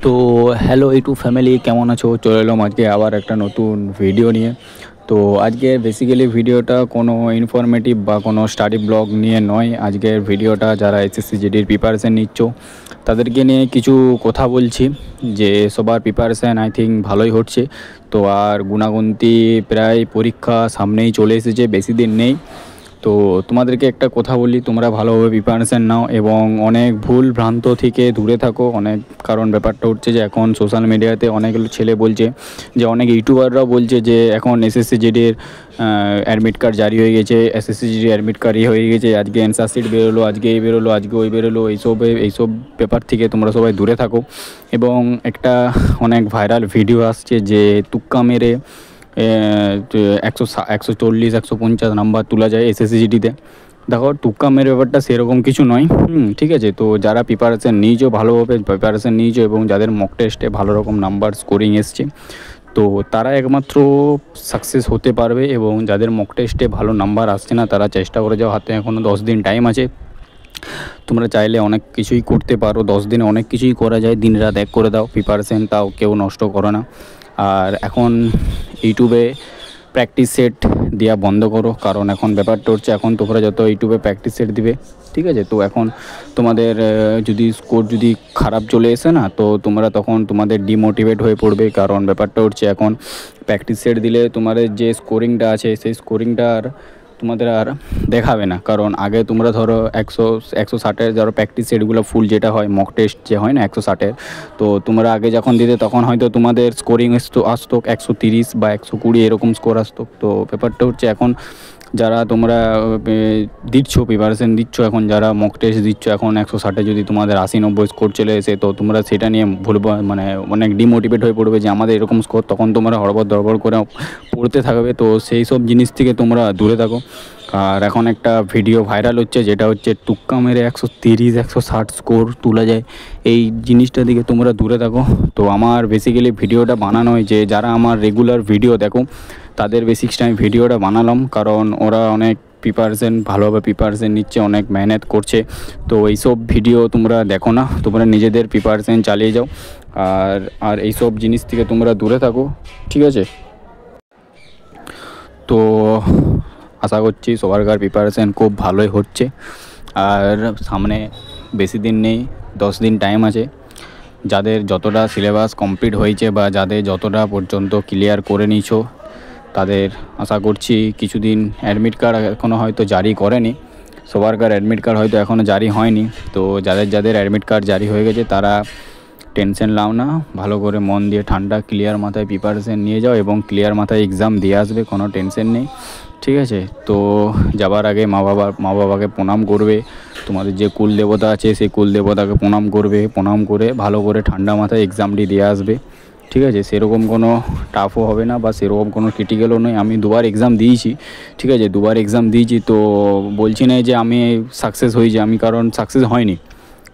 তো hello YouTube family, কেমন আছো? চলে এলাম আজকে আবার একটা নতুন ভিডিও নিয়ে। তো আজকে বেসিক্যালি ভিডিওটা কোনো ইনফরমেটিভ বা কোনো স্টাডি ব্লগ নিয়ে নয়। আজকের ভিডিওটা যারা এসএসসি জিডির প্রিপারেশান নিচ্ছ তাদেরকে নিয়ে কিছু কথা বলছি, যে সবার প্রিপারেশান আই থিঙ্ক ভালোই হচ্ছে। তো আর গুণাগুনতি প্রায় পরীক্ষা সামনেই চলে এসেছে, বেশি দিন নেই। তো তোমাদেরকে একটা কথা বলি, তোমরা ভালোভাবে প্রিপারেশান নাও এবং অনেক ভুল ভ্রান্ত থেকে দূরে থাকো। কারণ ব্যাপারটা হচ্ছে যে এখন সোশ্যাল মিডিয়াতে অনেক ছেলে বলছে, যে অনেক ইউটিউবাররাও বলছে যে এখন এসএসসি জিডির অ্যাডমিট কার্ড জারি হয়ে গেছে, এসএসসি জিডির অ্যাডমিট কার্ড হয়ে গেছে, আজকে অ্যান্সার শিট বেরোলো, আজকে এই বেরোলো, আজকে ওই বেরোলো। এইসব ব্যাপার থেকে তোমরা সবাই দূরে থাকো। এবং একটা অনেক ভাইরাল ভিডিও আসছে যে তুক্কা মেরে 140-150 নাম্বার তোলা যায় এসএসসি জিডিতে। দেখো, তুক্কা মেরে ব্যাপারটা সেরকম কিছু নয়। ঠিক আছে, তো যারা প্রিপারেশান নিয়েছো, ভালোভাবে প্রিপারেশান নিয়েছো এবং যাদের মক টেস্টে ভালো রকম নাম্বার স্কোরিং এসছে, তো তারা একমাত্র সাকসেস হতে পারবে। এবং যাদের মক টেস্টে ভালো নাম্বার আসছে না, তারা চেষ্টা করে যাও, হাতে এখনও 10 দিন টাইম আছে। তোমরা চাইলে অনেক কিছুই করতে পারো, 10 দিনে অনেক কিছুই করা যায়। দিন রাত এক করে দাও, প্রিপারেশান তাও কেউ নষ্ট করো না। আর এখন ইউটিউবে প্র্যাকটিস সেট দেওয়া বন্ধ করো, কারণ এখন ব্যাপারটা হচ্ছে এখন তোমরা যত ইউটিউবে প্র্যাকটিস সেট দিবে, ঠিক আছে, তো এখন তোমাদের যদি স্কোর যদি খারাপ চলে এসে না, তো তোমরা তখন তোমাদের ডিমোটিভেট হয়ে পড়বে। কারণ ব্যাপারটা হচ্ছে এখন প্র্যাকটিস সেট দিলে তোমাদের যে স্কোরিংটা আছে, সেই স্কোরিংটা আর তোমাদের আর দেখাবে না। কারণ আগে তোমরা ধরো 160-160 ধরো প্র্যাকটিস সেটগুলো ফুল যেটা হয়, মক টেস্ট যে হয় না 160, তো তোমরা আগে যখন দিতে তখন হয়তো তোমাদের স্কোরিং আসতো 130 বা 120 এরকম স্কোর আসতো। তো ব্যাপারটা হচ্ছে এখন যারা তোমরা দিচ্ছ, প্রিপারেশান দিচ্ছ, এখন যারা মক টেস্ট দিচ্ছ, এখন 160 যদি তোমাদের 80-90 স্কোর চলে এসে, তো তোমরা সেটা নিয়ে মানে অনেক ডিমোটিভেট হয়ে পড়বে যে আমাদের এরকম স্কোর, তখন তোমরা হড়বড় করে পড়তে থাকবে। তো সেই সব জিনিস থেকে তোমরা দূরে থাকো। আর এখন একটা ভিডিও ভাইরাল হচ্ছে, যেটা হচ্ছে তুক্কা মেরে 130-160 স্কোর তোলা যায়, এই জিনিসটা দিকে তোমরা দূরে থাকো। তো আমার বেসিক্যালি ভিডিওটা বানানো হয় যে যারা আমার রেগুলার ভিডিও দেখো তাদের বেসিক্সটা আমি ভিডিওটা বানালাম, কারণ ওরা অনেক ভালোভাবে প্রিপারেশান নিচ্ছে, অনেক মেহনত করছে। তো এইসব ভিডিও তোমরা দেখো না, তোমরা নিজেদের প্রিপারেশান চালিয়ে যাও। আর এইসব জিনিস থেকে তোমরা দূরে থাকো, ঠিক আছে? তো আশা করছি সবারকার প্রিপারেশান খুব ভালোই হচ্ছে। আর সামনে বেশি দিন নেই, 10 দিন টাইম আছে। যাদের যতটা সিলেবাস কমপ্লিট হয়েছে বা যাদের যতটা পর্যন্ত ক্লিয়ার করে নিয়েছো, তাদের আশা করছি কিছুদিন অ্যাডমিট কার্ড এখনও হয়তো জারি করেনি, সবারকার অ্যাডমিট কার্ড হয়তো এখনও জারি হয়নি। তো যাদের অ্যাডমিট কার্ড জারি হয়ে গেছে তারা টেনশন নাও না, ভালো করে মন দিয়ে ঠান্ডা ক্লিয়ার মাথায় প্রিপারেশান নিয়ে যাও এবং ক্লিয়ার মাথায় এক্সাম দিয়ে আসবে, কোনো টেনশন নেই, ঠিক আছে? তো যাবার আগে মা বাবাকে প্রণাম করবে, তোমাদের যে কুল দেবতা আছে সেই কুল দেবতাকে প্রণাম করবে, প্রণাম করে ভালো করে ঠান্ডা মাথায় এক্সামটি দিয়ে আসবে, ঠিক আছে? সেরকম কোনো টাফও হবে না বা সেরকম কোনো ক্রিটিক্যালও নয়। আমি দুবার এক্সাম দিয়েছি, ঠিক আছে, দুবার এক্সাম দিয়েছি। তো বলছি না যে আমি সাকসেস হয়েছি, আমি কারণ সাকসেস হয়নি,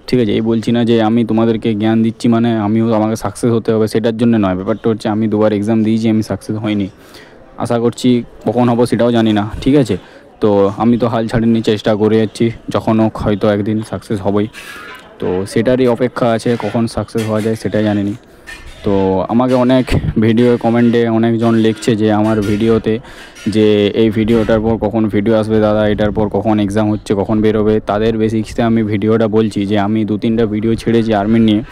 ঠিক আছে? এই বলছি না যে আমি তোমাদেরকে জ্ঞান দিচ্ছি মানে আমাকে সাকসেস হতে হবে, সেটার জন্য নয়। ব্যাপারটা হচ্ছে আমি দুবার এক্সাম দিয়েছি, আমি সাকসেস হয়নি। আশা করছি কখন হবো সেটাও জানি না, ঠিক আছে? তো আমি তো হাল ছাড়িনি, চেষ্টা করে যাচ্ছি, যখন হোক হয়তো একদিন সাকসেস হবই। তো সেটারই অপেক্ষা আছে, কখন সাকসেস হওয়া যায় সেটাই জানিনি। তো আমাকে অনেক ভিডিও কমেন্টে অনেকজন লিখছে যে আমার ভিডিওতে, যে এই ভিডিওটার পর কখন ভিডিও আসবে দাদা, এটার পর কখন এক্সাম হচ্ছে, কখন বেরোবে। তাদের বেসিক্সে আমি ভিডিওটা বলছি যে আমি 2-3টা ভিডিও ছেড়েছি আর্মি নিয়ে,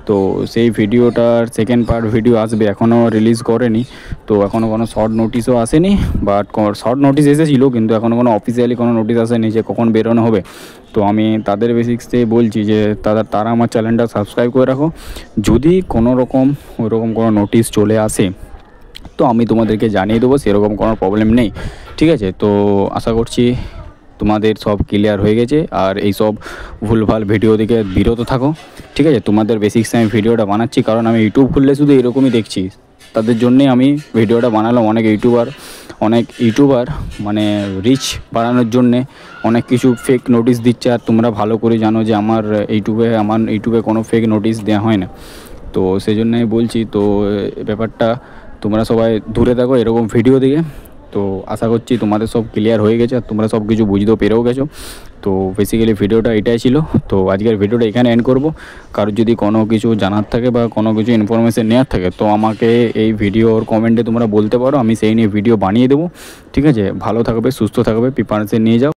তো সেই ভিডিওটার সেকেন্ড পার্ট ভিডিও আসবে, এখনও রিলিজ করেনি। তো এখনও কোনো শর্ট নোটিশও আসেনি, বাট শর্ট নোটিশ এসেছিলো, কিন্তু এখনও কোনো অফিসিয়ালি কোনো নোটিশ আসেনি যে কখন বেরোনো হবে। তো আমি তাদের বেসিক্সে বলছি যে তারা আমার চ্যানেলটা সাবস্ক্রাইব করে রাখো। যদি কোনো রকম ওইরকম কোনো নোটিশ চলে আসে তো আমি তোমাদেরকে জানিয়ে দেবো, সেরকম কোনো প্রবলেম নেই, ঠিক আছে? তো আশা করছি তোমাদের সব ক্লিয়ার হয়ে গেছে। আর এই সব ভুলভাল ভিডিও থেকে বিরত থাকো, ঠিক আছে? তোমাদের বেসিক্সে আমি ভিডিওটা বানাচ্ছি, কারণ আমি ইউটিউব খুললে শুধু এরকমই দেখছি, তাদের জন্যেই আমি ভিডিওটা বানালাম। অনেক ইউটিউবার মানে রিচ বাড়ানোর জন্যে অনেক কিছু ফেক নোটিশ দিচ্ছে, আর তোমরা ভালো করে জানো যে আমার ইউটিউবে কোনো ফেক নোটিশ দেওয়া হয় না। তো সেই জন্যই বলছি, তো ব্যাপারটা তোমরা সবাই দূরে থাকো এরকম ভিডিও থেকে। তো আশা করছি তোমাদের সব ক্লিয়ার হয়ে গেছে আর তোমরা সব কিছু বুঝতেও পেরেও গেছো। তো বেসিক্যালি ভিডিওটা এটাই ছিল। তো আজকের ভিডিওটা এখানে এন্ড করব। কারোর যদি কোনো কিছু জানার থাকে বা কোনো কিছু ইনফরমেশন নেওয়ার থাকে তো আমাকে এই ভিডিওর কমেন্টে তোমরা বলতে পারো, আমি সেই নিয়ে ভিডিও বানিয়ে দেবো। ঠিক আছে, ভালো থাকবে, সুস্থ থাকবে, প্রিপারেশন নিয়ে যাও।